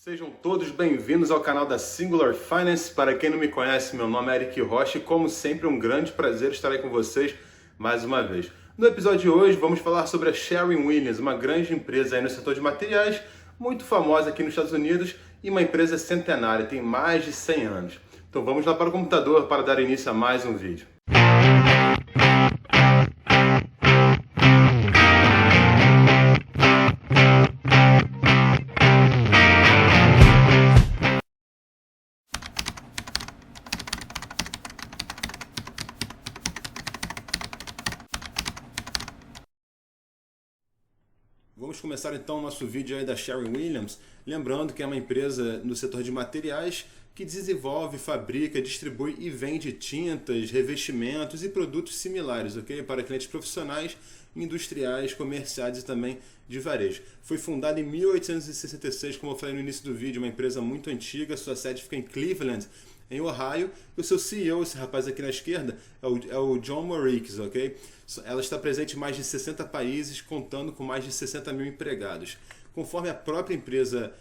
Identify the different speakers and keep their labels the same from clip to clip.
Speaker 1: Sejam todos bem-vindos ao canal da Singular Finance. Para quem não me conhece, meu nome é Eric Rocha e, como sempre, um grande prazer estar aí com vocês mais uma vez. No episódio de hoje, vamos falar sobre a Sherwin-Williams, uma grande empresa aí no setor de materiais, muito famosa aqui nos Estados Unidos e uma empresa centenária, tem mais de 100 anos. Então vamos lá para o computador para dar início a mais um vídeo. Vamos começar então o nosso vídeo aí da Sherwin-Williams, lembrando que é uma empresa no setor de materiais que desenvolve, fabrica, distribui e vende tintas, revestimentos e produtos similares, ok? Para clientes profissionais, industriais, comerciais e também de varejo. Foi fundada em 1866, como eu falei no início do vídeo, uma empresa muito antiga, sua sede fica em Cleveland, em Ohio, e o seu CEO, esse rapaz aqui na esquerda, é o John Morikis, ok? Ela está presente em mais de 60 países, contando com mais de 60 mil empregados. Conforme a própria empresa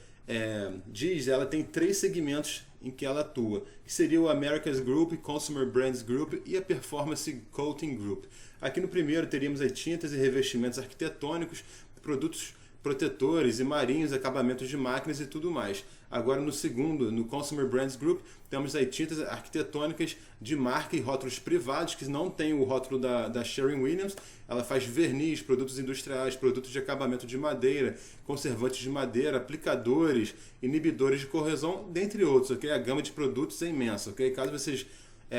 Speaker 1: diz, ela tem 3 segmentos em que ela atua, que seria o Americas Group, Consumer Brands Group e a Performance Coating Group. Aqui no primeiro teríamos as tintas e revestimentos arquitetônicos, produtos protetores e marinhos, acabamentos de máquinas e tudo mais. Agora no segundo, no Consumer Brands Group, temos aí tintas arquitetônicas de marca e rótulos privados, que não tem o rótulo da Sherwin-Williams. Ela faz verniz, produtos industriais, produtos de acabamento de madeira, conservantes de madeira, aplicadores, inibidores de corrosão, dentre outros, ok? A gama de produtos é imensa, ok? Caso vocês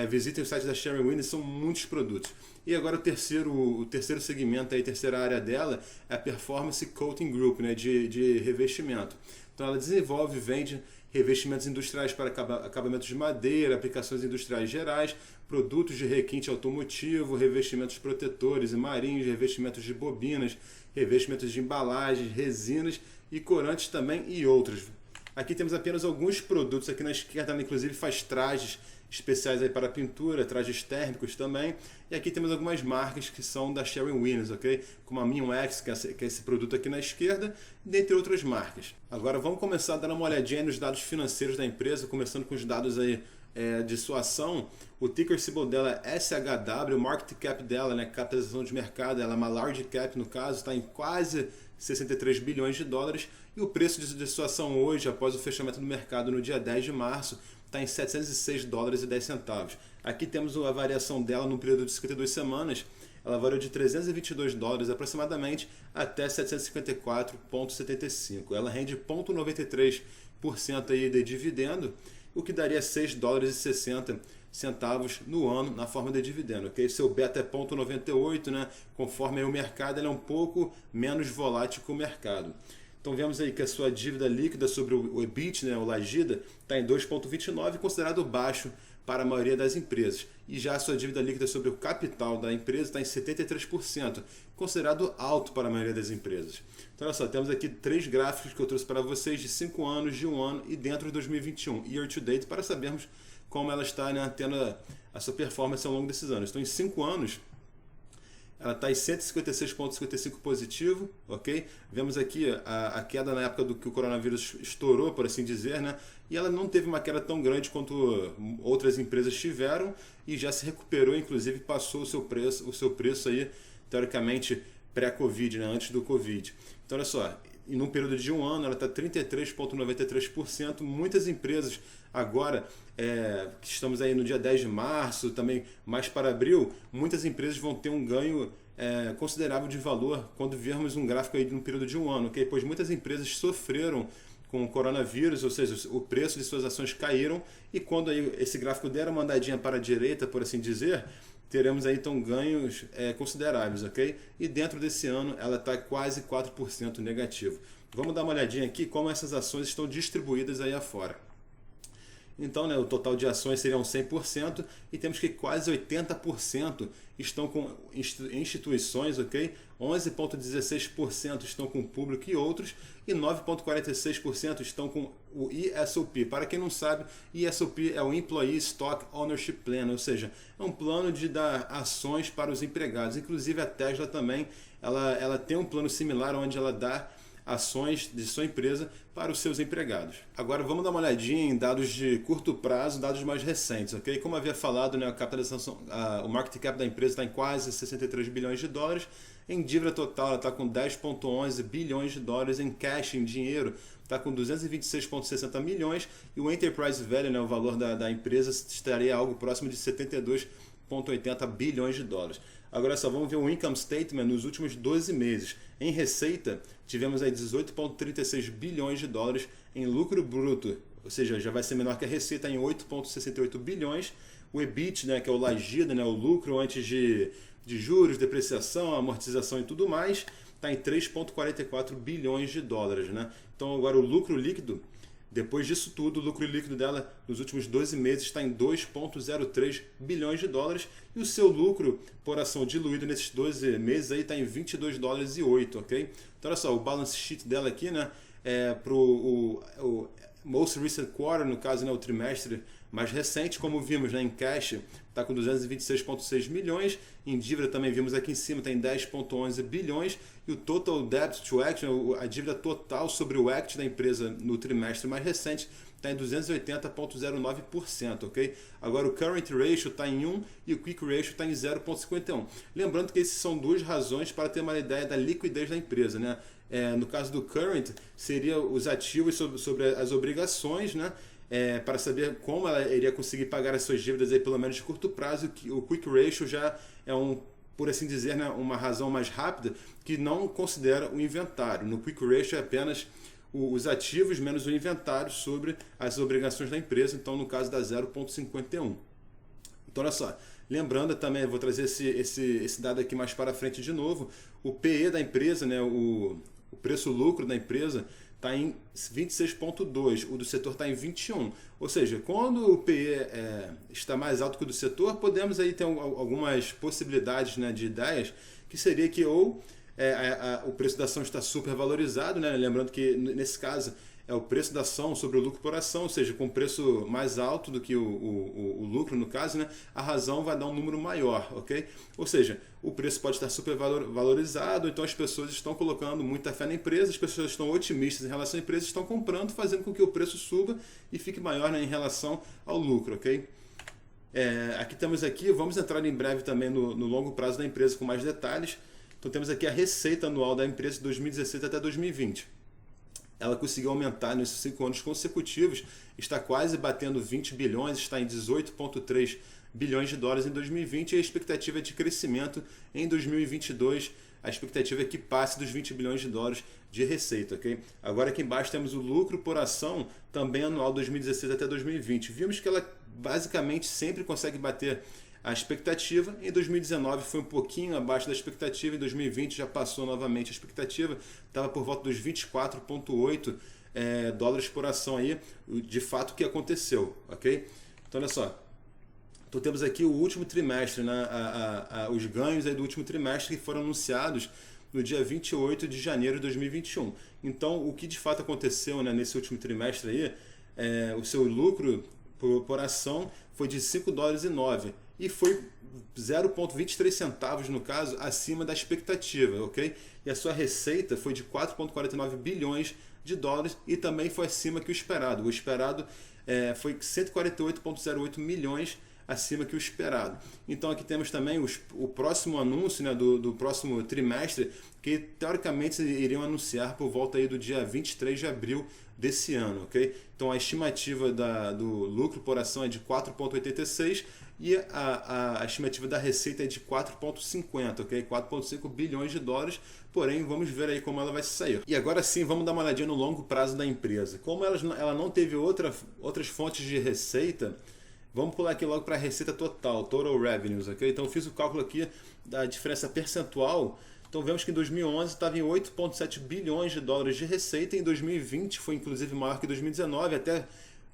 Speaker 1: visitem o site da Sherwin-Williams, são muitos produtos. E agora o terceiro segmento, a terceira área dela é a Performance Coating Group, né, de revestimento. Então ela desenvolve e vende revestimentos industriais para acabamentos de madeira, aplicações industriais gerais, produtos de requinte automotivo, revestimentos protetores e marinhos, revestimentos de bobinas, revestimentos de embalagens, resinas e corantes também e outros. Aqui temos apenas alguns produtos, aqui na esquerda ela inclusive faz trajes especiais aí para pintura, trajes térmicos também. E aqui temos algumas marcas que são da Sherwin-Williams, ok? Como a Minwax, que é esse produto aqui na esquerda, dentre outras marcas. Agora vamos começar a dar uma olhadinha nos dados financeiros da empresa, começando com os dados aí de sua ação. O ticker symbol dela é SHW, o market cap dela, né, capitalização de mercado, ela é uma large cap no caso, está em quase 63 bilhões de dólares. E o preço de sua ação hoje, após o fechamento do mercado no dia 10 de março, está em 706 dólares e 10 centavos. Aqui temos a variação dela no período de 52 semanas. Ela variou de 322 dólares aproximadamente até 754,75. Ela rende 0,93% aí de dividendo, o que daria 6 dólares e 60 centavos no ano na forma de dividendo. Okay? Seu beta é 0,98, né? Conforme aí o mercado, ele é um pouco menos volátil que o mercado. Então vemos aí que a sua dívida líquida sobre o EBIT, né, o LAGIDA, está em 2,29, considerado baixo para a maioria das empresas. E já a sua dívida líquida sobre o capital da empresa está em 73%, considerado alto para a maioria das empresas. Então olha só, temos aqui 3 gráficos que eu trouxe para vocês de 5 anos, de 1 ano e dentro de 2021, year to date, para sabermos como ela está, né, tendo a sua performance ao longo desses anos. Então em 5 anos, ela está em 156,55 positivo, ok? Vemos aqui a queda na época do que o coronavírus estourou, por assim dizer, né? E ela não teve uma queda tão grande quanto outras empresas tiveram e já se recuperou, inclusive passou o seu preço aí, teoricamente, pré-Covid, né? Antes do Covid. Então, olha só, e num período de 1 ano, ela está 33,93%. Muitas empresas agora, que estamos aí no dia 10 de março, também mais para abril, muitas empresas vão ter um ganho considerável de valor quando virmos um gráfico aí no período de 1 ano, okay? Pois muitas empresas sofreram com o coronavírus, ou seja, o preço de suas ações caíram, e quando aí esse gráfico der uma andadinha para a direita, por assim dizer, teremos aí então ganhos consideráveis, ok? E dentro desse ano ela está quase 4% negativo. Vamos dar uma olhadinha aqui como essas ações estão distribuídas aí afora. Então, né, o total de ações seriam 100% e temos que quase 80% estão com instituições, ok? 11,16% estão com público e outros e 9,46% estão com o ESOP. Para quem não sabe, ESOP é o Employee Stock Ownership Plan, ou seja, é um plano de dar ações para os empregados. Inclusive a Tesla também, ela tem um plano similar onde ela dá ações de sua empresa para os seus empregados. Agora vamos dar uma olhadinha em dados de curto prazo, dados mais recentes, ok? Como havia falado, né, a capitalização, o market cap da empresa está em quase 63 bilhões de dólares. Em dívida total, ela está com 10,11 bilhões de dólares. Em cash, em dinheiro, está com 226,60 milhões. E o enterprise value, né, o valor da empresa, estaria algo próximo de 72,80 bilhões de dólares. Agora só vamos ver o income statement nos últimos 12 meses. Em receita, tivemos aí 18,36 bilhões de dólares. Em lucro bruto, ou seja, já vai ser menor que a receita, em 8,68 bilhões. O EBIT, né, que é o LAGIDA, né, o lucro antes de juros, depreciação, amortização e tudo mais, está em 3,44 bilhões de dólares. Né? Então agora o lucro líquido, depois disso tudo, o lucro líquido dela nos últimos 12 meses está em 2,03 bilhões de dólares e o seu lucro por ação diluído nesses 12 meses aí está em 22 dólares e 8, ok? Então olha só, o balance sheet dela aqui, né, para o most recent quarter, no caso, né, o trimestre mais recente, como vimos, né, em cash está com 226,6 milhões, em dívida também vimos aqui em cima, está em 10,11 bilhões, e o total debt to equity, a dívida total sobre o equity da empresa no trimestre mais recente, está em 280,09%, ok? Agora o current ratio está em 1 e o quick ratio está em 0,51. Lembrando que essas são duas razões para ter uma ideia da liquidez da empresa, né? No caso do current, seria os ativos sobre as obrigações, né? Para saber como ela iria conseguir pagar as suas dívidas aí, pelo menos de curto prazo. O quick ratio já é por assim dizer, né, uma razão mais rápida que não considera o inventário. No quick ratio é apenas os ativos menos o inventário sobre as obrigações da empresa, então no caso dá 0,51. Então olha só, lembrando também, vou trazer esse dado aqui mais para frente de novo, o PE da empresa, né, o preço-lucro da empresa, está em 26,2, o do setor está em 21. Ou seja, quando o PE está mais alto que o do setor, podemos aí ter algumas possibilidades, né, de ideias, que seria que ou o preço da ação está super valorizado, né? Lembrando que nesse caso é o preço da ação sobre o lucro por ação, ou seja, com preço mais alto do que o lucro no caso, né? A razão vai dar um número maior, ok? Ou seja, o preço pode estar super valorizado, então as pessoas estão colocando muita fé na empresa, as pessoas estão otimistas em relação à empresa, estão comprando, fazendo com que o preço suba e fique maior, né, em relação ao lucro, ok? Vamos entrar em breve também no longo prazo da empresa com mais detalhes. Então temos aqui a receita anual da empresa de 2016 até 2020. Ela conseguiu aumentar nesses 5 anos consecutivos, está quase batendo 20 bilhões, está em 18,3 bilhões de dólares em 2020 e a expectativa é de crescimento em 2022. A expectativa é que passe dos 20 bilhões de dólares de receita, ok? Agora aqui embaixo temos o lucro por ação, também anual 2016 até 2020. Vimos que ela basicamente sempre consegue bater a expectativa. Em 2019 foi um pouquinho abaixo da expectativa, em 2020 já passou novamente a expectativa, estava por volta dos 24,8 dólares por ação aí, de fato o que aconteceu, ok? Então olha só, então temos aqui o último trimestre, né? Os ganhos aí do último trimestre que foram anunciados no dia 28 de janeiro de 2021. Então o que de fato aconteceu, né, nesse último trimestre aí, o seu lucro por ação foi de 5 dólares e 9 e foi 0,23 centavos no caso acima da expectativa, ok? E a sua receita foi de 4,49 bilhões de dólares e também foi acima que o esperado. O esperado foi 148,08 milhões acima que o esperado. Então aqui temos também o próximo anúncio, né, do próximo trimestre, que teoricamente iriam anunciar por volta aí do dia 23 de abril desse ano, ok? Então a estimativa do lucro por ação é de 4,86 e a estimativa da receita é de 4,50, ok? 4,5 bilhões de dólares, porém vamos ver aí como ela vai sair. E agora sim, vamos dar uma olhadinha no longo prazo da empresa. Como ela não teve outras fontes de receita, vamos pular aqui logo para a receita total, total revenues, ok? Então eu fiz o cálculo aqui da diferença percentual. Então vemos que em 2011 estava em 8,7 bilhões de dólares de receita, em 2020 foi inclusive maior que 2019, até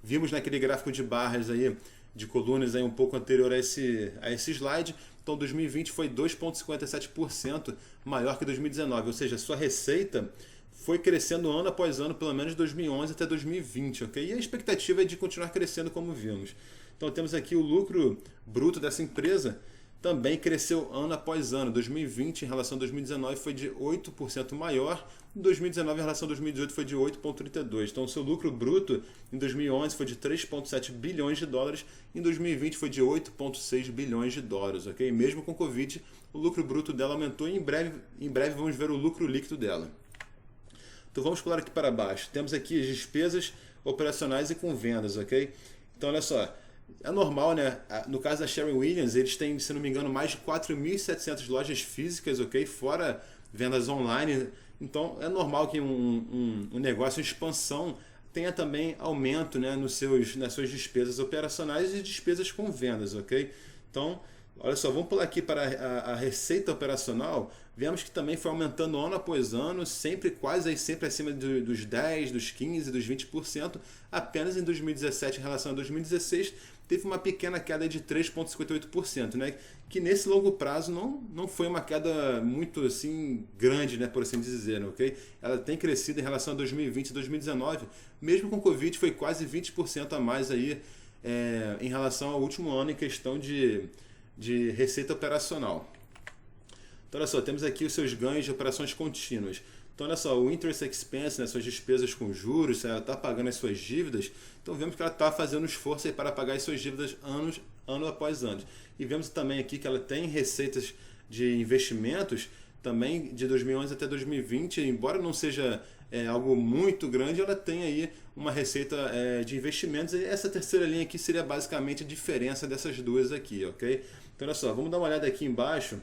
Speaker 1: vimos naquele gráfico de barras aí, de colunas aí um pouco anterior a esse slide. Então 2020 foi 2,57% maior que 2019, ou seja, a sua receita foi crescendo ano após ano, pelo menos de 2011 até 2020, ok? E a expectativa é de continuar crescendo como vimos. Então temos aqui o lucro bruto dessa empresa, também cresceu ano após ano. 2020 em relação a 2019 foi de 8% maior, em 2019 em relação a 2018 foi de 8,32%. Então o seu lucro bruto em 2011 foi de 3,7 bilhões de dólares, em 2020 foi de 8,6 bilhões de dólares, ok? Mesmo com Covid, o lucro bruto dela aumentou e em breve vamos ver o lucro líquido dela. Então vamos pular aqui para baixo. Temos aqui as despesas operacionais e com vendas, ok? Então olha só, é normal, né? No caso da Sherwin-Williams, eles têm, se não me engano, mais de 4.700 lojas físicas, ok? Fora vendas online. Então é normal que um negócio em expansão tenha também aumento, né, nas suas despesas operacionais e despesas com vendas, ok? Então, olha só, vamos pular aqui para a receita operacional. Vemos que também foi aumentando ano após ano, sempre acima dos 10%, dos 15%, dos 20%. Apenas em 2017, em relação a 2016, teve uma pequena queda de 3,58%, né? Que nesse longo prazo não foi uma queda muito assim grande, né, por assim dizer, ok? Ela tem crescido em relação a 2020 e 2019, mesmo com o Covid foi quase 20% a mais aí em relação ao último ano em questão de receita operacional. Então olha só, temos aqui os seus ganhos de operações contínuas. Então olha só, o interest expense, né, suas despesas com juros, se ela está pagando as suas dívidas, então vemos que ela está fazendo esforço aí para pagar as suas dívidas ano após ano. E vemos também aqui que ela tem receitas de investimentos, também de 2011 até 2020, embora não seja algo muito grande, ela tem aí uma receita de investimentos, e essa terceira linha aqui seria basicamente a diferença dessas duas aqui, ok? Então olha só, vamos dar uma olhada aqui embaixo,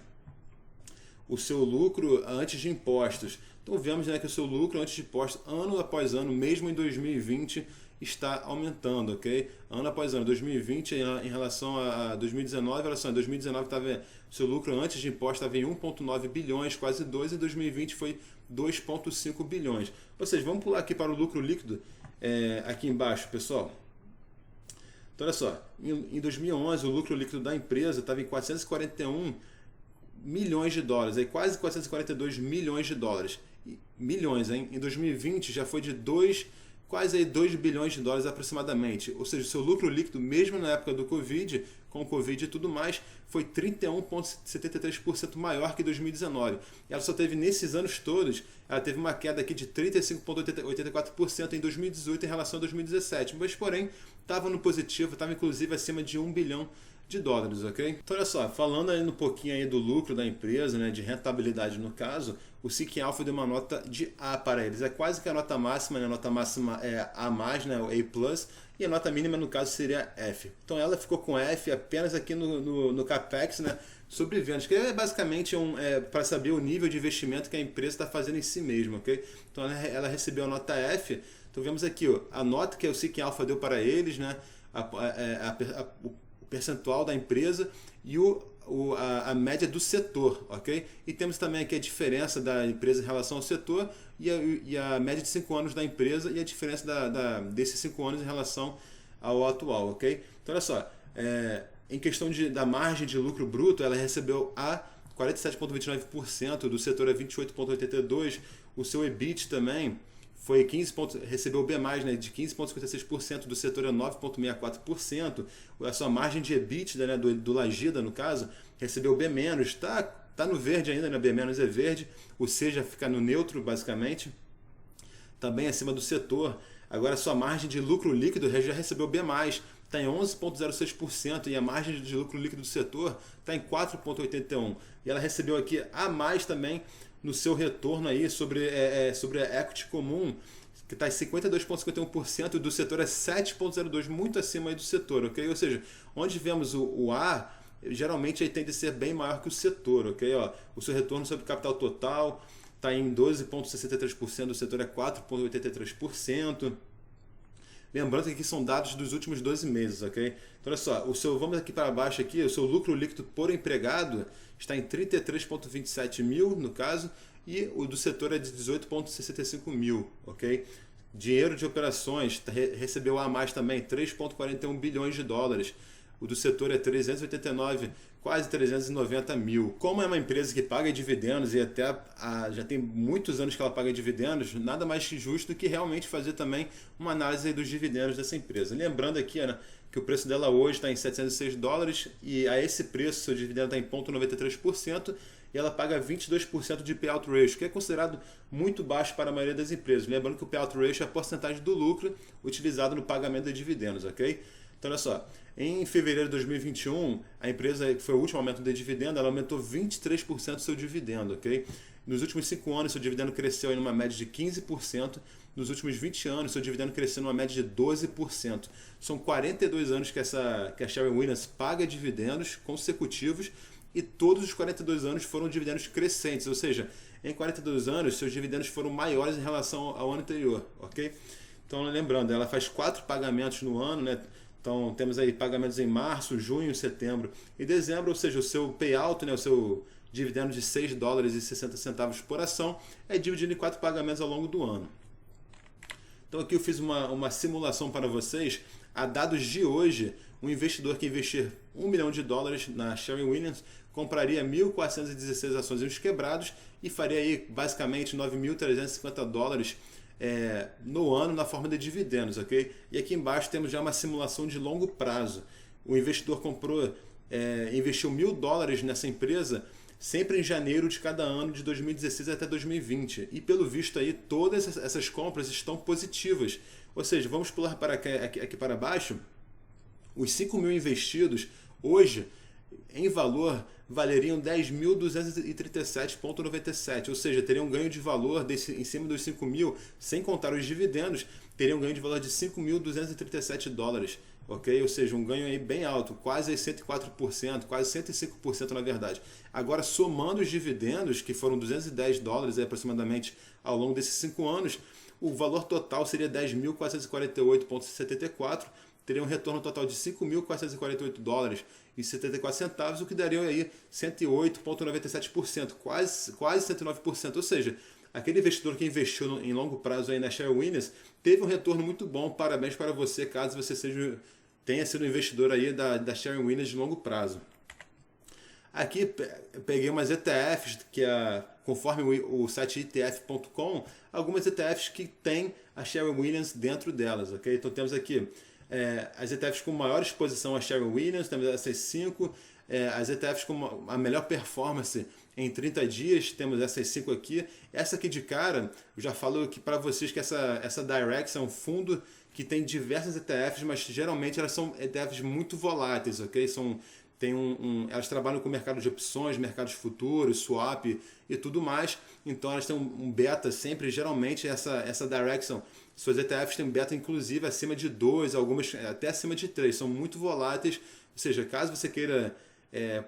Speaker 1: o seu lucro antes de impostos. Então vemos, né, que o seu lucro antes de impostos, ano após ano, mesmo em 2020, está aumentando, ok? Ano após ano, 2020 em relação a 2019, olha só, em 2019 o seu lucro antes de impostos estava em 1,9 bilhões, quase 2, e 2020 foi 2,5 bilhões. Ou seja, vamos pular aqui para o lucro líquido, aqui embaixo, pessoal. Então olha só, em 2011 o lucro líquido da empresa estava em 441 milhões de dólares, aí quase 442 milhões de dólares. Milhões, hein? Em 2020 já foi de quase aí 2 bilhões de dólares aproximadamente. Ou seja, o seu lucro líquido, mesmo na época do Covid, com o Covid e tudo mais, foi 31,73% maior que 2019. Ela só teve, nesses anos todos, ela teve uma queda aqui de 35,84% em 2018 em relação a 2017. Mas, porém, estava no positivo, estava inclusive acima de 1 bilhão de dólares, ok? Então olha só, falando aí um pouquinho aí do lucro da empresa, né, de rentabilidade no caso, o Seeking Alpha deu uma nota de A para eles. É quase que a nota máxima, né? A nota máxima é A+, né, o A+, e a nota mínima no caso seria F. Então ela ficou com F apenas aqui no CAPEX, né, sobre vendas, que é basicamente para saber o nível de investimento que a empresa está fazendo em si mesma, ok? Então ela recebeu a nota F. Então vemos aqui, ó, a nota que o Seeking Alpha deu para eles, né, o percentual da empresa e a média do setor, ok? E temos também aqui a diferença da empresa em relação ao setor e a média de 5 anos da empresa e a diferença desses 5 anos em relação ao atual, ok? Então olha só, em questão da margem de lucro bruto, ela recebeu a 47,29%, do setor é 28,82%, o seu EBIT também foi recebeu o B+, né, de 15,56%, do setor é 9,64%, a sua margem de EBITDA, né, do Lagida, no caso, recebeu o B-, tá no verde ainda, né, B- é verde, o C já fica no neutro, basicamente, também acima do setor. Agora a sua margem de lucro líquido já recebeu B+, está em 11,06%, e a margem de lucro líquido do setor está em 4,81%. E ela recebeu aqui a mais também no seu retorno aí sobre a equity comum, que está em 52,51%, do setor é 7,02%, muito acima aí do setor, ok? Ou seja, onde vemos o A, geralmente aí tende a ser bem maior que o setor, ok? Ó, o seu retorno sobre capital total está em 12,63%, do setor é 4,83%. Lembrando que aqui são dados dos últimos 12 meses, ok? Então olha só, vamos aqui para baixo aqui, o seu lucro líquido por empregado está em 33,27 mil no caso, e o do setor é de 18,65 mil, ok? Dinheiro de operações, recebeu a mais também, 3,41 bilhões de dólares. o do setor é 389, quase 390 mil. Como é uma empresa que paga dividendos e até já tem muitos anos que ela paga dividendos, nada mais justo do que realmente fazer também uma análise dos dividendos dessa empresa. Lembrando aqui, né, que o preço dela hoje está em $706 e a esse preço seu dividendo está em 0,93% e ela paga 22% de payout ratio, que é considerado muito baixo para a maioria das empresas. Lembrando que o payout ratio é a porcentagem do lucro utilizado no pagamento de dividendos, ok? Então, olha só, em fevereiro de 2021, a empresa, que foi o último aumento de dividendo, ela aumentou 23% do seu dividendo, ok? Nos últimos 5 anos, seu dividendo cresceu em uma média de 15%. Nos últimos 20 anos, seu dividendo cresceu em uma média de 12%. São 42 anos que a Sherwin-Williams paga dividendos consecutivos e todos os 42 anos foram dividendos crescentes, ou seja, em 42 anos, seus dividendos foram maiores em relação ao ano anterior, ok? Então, lembrando, ela faz 4 pagamentos no ano, né? Então, temos aí pagamentos em março, junho, setembro e dezembro, ou seja, o seu payout, né, o seu dividendo de $6,60 por ação é dividido em 4 pagamentos ao longo do ano. Então, aqui eu fiz uma simulação para vocês. A dados de hoje, um investidor que investir $1 milhão na Sherwin-Williams compraria 1.416 ações em uns quebrados e faria aí basicamente $9.350 no ano na forma de dividendos, ok? E aqui embaixo temos já uma simulação de longo prazo. O investidor investiu $1.000 nessa empresa sempre em janeiro de cada ano de 2016 até 2020. E pelo visto aí, todas essas compras estão positivas. Ou seja, vamos pular para aqui para baixo. Os 5 mil investidos hoje, em valor, valeriam 10.237,97, ou seja, teriam um ganho de valor em cima dos 5 mil, sem contar os dividendos, teriam um ganho de valor de $5.237, ok? Ou seja, um ganho aí bem alto, quase 104%, quase 105% na verdade. Agora, somando os dividendos, que foram $210 aproximadamente ao longo desses 5 anos, o valor total seria 10.448,74, teria um retorno total de $5.448,74, o que daria aí 108,97%, quase 109%. Ou seja, aquele investidor que investiu em longo prazo aí na Sherwin-Williams teve um retorno muito bom. Parabéns para você, caso você tenha sido um investidor aí da Sherwin-Williams de longo prazo. Aqui peguei umas ETFs, conforme o site ETF.com, algumas ETFs que tem a Sherwin-Williams dentro delas, ok? Então temos aqui as ETFs com maior exposição a Sherwin-Williams, temos essas 5, as ETFs com a melhor performance em 30 dias, temos essas 5 aqui. Essa aqui de cara, eu já falo aqui para vocês que essa Direx é um fundo que tem diversas ETFs, mas geralmente elas são ETFs muito voláteis, ok? Elas trabalham com mercado de opções, mercados futuros, swap e tudo mais. Então elas têm um beta sempre, geralmente essa Direction, suas ETFs têm beta inclusive acima de 2, algumas até acima de 3, são muito voláteis. Ou seja, caso você queira,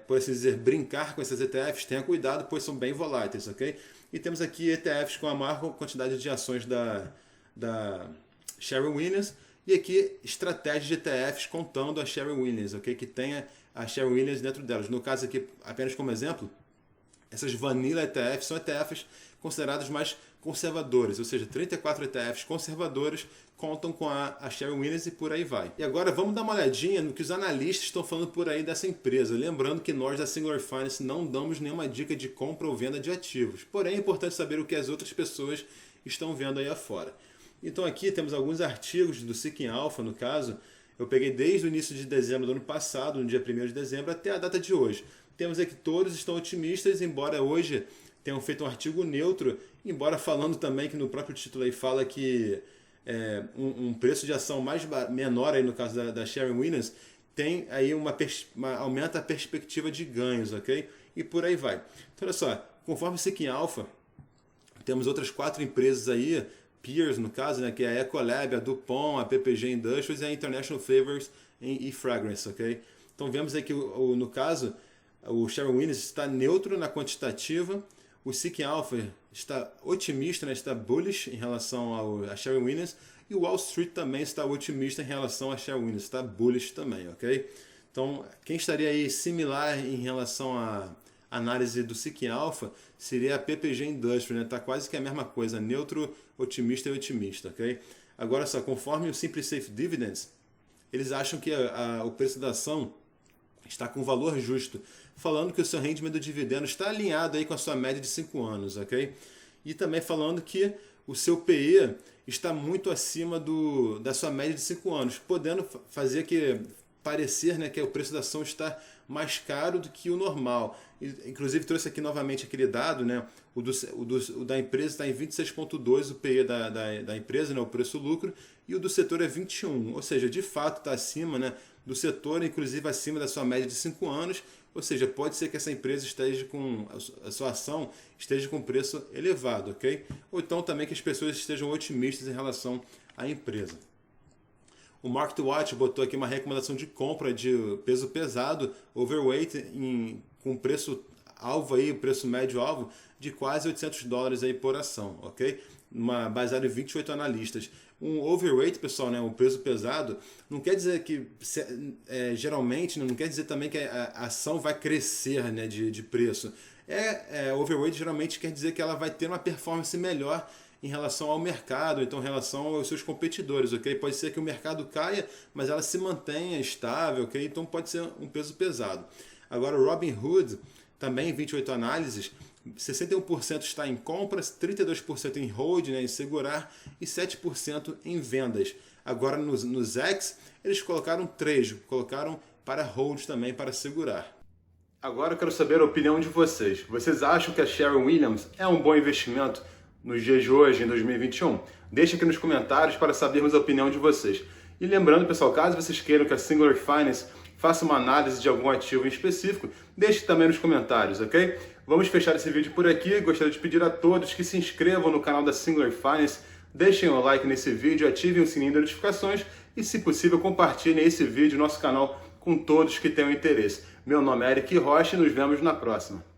Speaker 1: por assim dizer, brincar com essas ETFs, tenha cuidado, pois são bem voláteis, ok? E temos aqui ETFs com a maior quantidade de ações da Sherwin-Williams e aqui estratégias de ETFs contando a Sherwin-Williams, ok? Que tenha a Sherwin-Williams dentro delas. No caso aqui, apenas como exemplo, essas Vanilla ETFs são ETFs considerados mais conservadores, ou seja, 34 ETFs conservadores contam com a Sherwin-Williams e por aí vai. E agora vamos dar uma olhadinha no que os analistas estão falando por aí dessa empresa. Lembrando que nós da Singular Finance não damos nenhuma dica de compra ou venda de ativos. Porém, é importante saber o que as outras pessoas estão vendo aí afora. Então aqui temos alguns artigos do Seeking Alpha, no caso. Eu peguei desde o início de dezembro do ano passado, no dia 1º de dezembro, até a data de hoje. Temos aqui que todos estão otimistas, embora hoje tenham feito um artigo neutro, embora falando também que no próprio título aí fala que um preço de ação menor, aí no caso da Sherwin-Williams, tem aí aumenta a perspectiva de ganhos, ok? E por aí vai. Então olha só, conforme o Seeking Alpha, temos outras 4 empresas aí, peers no caso, né, que é a Ecolab, a DuPont, a PPG Industries e a International Flavors e Fragrance, ok? Então vemos aqui no caso, o Sherwin-Williams está neutro na quantitativa, o Seeking Alpha está otimista, né, está bullish em relação a Sherwin-Williams e o Wall Street também está otimista em relação a Sherwin-Williams, está bullish também, ok? Então quem estaria aí similar em relação à análise do Seeking Alpha seria a PPG Industries, né? Tá quase que a mesma coisa, neutro, otimista e otimista, ok? Agora só, conforme o Simply Safe Dividends, eles acham que o preço da ação está com valor justo, falando que o seu rendimento do dividendo está alinhado aí com a sua média de 5 anos, ok? E também falando que o seu PE está muito acima da sua média de 5 anos, podendo fazer parecer, né, que o preço da ação está mais caro do que o normal. Inclusive trouxe aqui novamente aquele dado, né, o da empresa está em 26,2 o PE da empresa, né, o preço-lucro, e o do setor é 21, ou seja, de fato está acima, né, do setor, inclusive acima da sua média de 5 anos, ou seja, pode ser que essa empresa esteja com a sua ação esteja com preço elevado, ok? Ou então também que as pessoas estejam otimistas em relação à empresa. O MarketWatch botou aqui uma recomendação de compra de peso pesado, overweight, com preço alvo aí, preço médio alvo de quase $800 aí por ação, ok? Baseado em 28 analistas. Um overweight, pessoal, né, um peso pesado, não quer dizer que, geralmente, não quer dizer também que a ação vai crescer, né, de preço. Overweight geralmente quer dizer que ela vai ter uma performance melhor em relação ao mercado, então em relação aos seus competidores, ok? Pode ser que o mercado caia, mas ela se mantenha estável, ok? Então pode ser um peso pesado. Agora o Robinhood, também 28 análises, 61% está em compras, 32% em hold, né, em segurar, e 7% em vendas. Agora nos X, eles colocaram 3%, colocaram para hold também, para segurar. Agora eu quero saber a opinião de vocês. Vocês acham que a Sherwin-Williams é um bom investimento nos dias de hoje, em 2021? Deixe aqui nos comentários para sabermos a opinião de vocês. E lembrando, pessoal, caso vocês queiram que a Singular Finance faça uma análise de algum ativo em específico, deixe também nos comentários, ok? Vamos fechar esse vídeo por aqui. Gostaria de pedir a todos que se inscrevam no canal da Singular Finance, deixem o like nesse vídeo, ativem o sininho de notificações e, se possível, compartilhem esse vídeo, nosso canal, com todos que tenham interesse. Meu nome é Eric Rocha e nos vemos na próxima.